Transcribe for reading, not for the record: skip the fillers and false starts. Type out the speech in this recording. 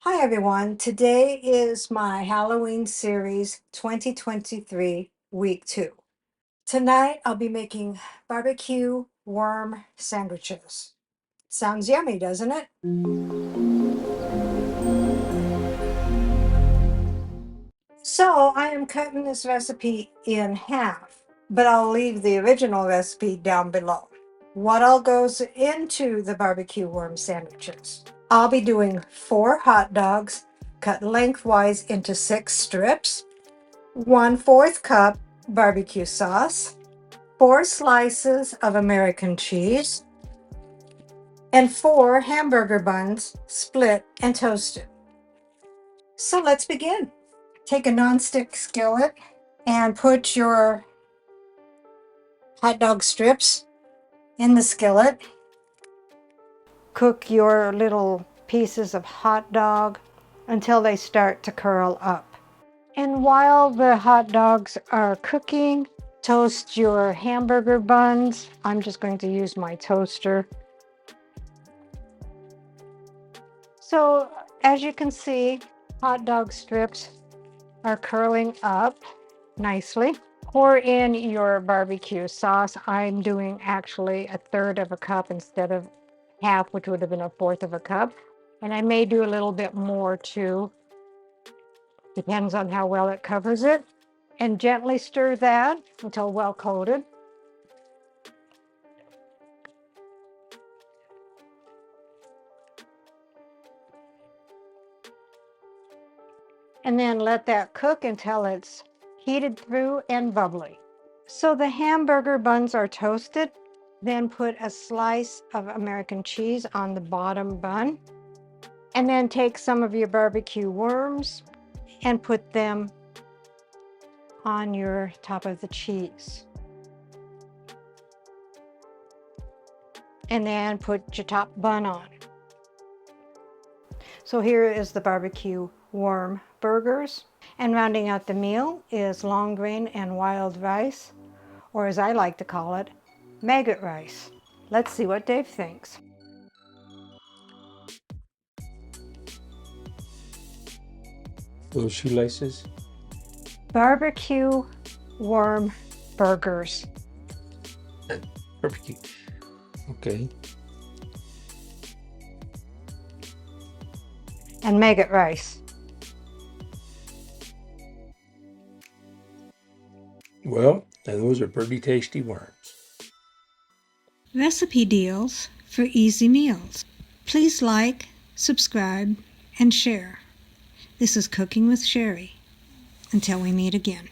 Hi everyone, today is my Halloween series 2023 week 2. Tonight I'll be making barbecue worm sandwiches. Sounds yummy, doesn't it? So I am cutting this recipe in half, but I'll leave the original recipe down below. What all goes into the barbecue worm sandwiches? I'll be doing 4 hot dogs cut lengthwise into 6 strips, 1/4 cup barbecue sauce, 4 slices of American cheese, and 4 hamburger buns split and toasted. So let's begin. Take a nonstick skillet and put your hot dog strips in the skillet. Cook your little pieces of hot dog until they start to curl up. And while the hot dogs are cooking, toast your hamburger buns. I'm just going to use my toaster. So as you can see, hot dog strips are curling up nicely. Pour in your barbecue sauce. I'm doing actually 1/3 of a cup instead of half, which would have been 1/4 of a cup. And I may do a little bit more too. Depends on how well it covers it. And gently stir that until well coated. And then let that cook until it's heated through and bubbly. So the hamburger buns are toasted. Then put a slice of American cheese on the bottom bun. And then take some of your barbecue worms and put them on your top of the cheese. And then put your top bun on. So here is the barbecue worm burgers. And rounding out the meal is long grain and wild rice, or as I like to call it, maggot rice. Let's see what Dave thinks. Little shoelaces. Barbecue worm burgers. Barbecue. Okay. And maggot rice. Well, and those are pretty tasty worms. Recipe deals for easy meals. Please like, subscribe, and share. This is Cooking with Sherry. Until we meet again.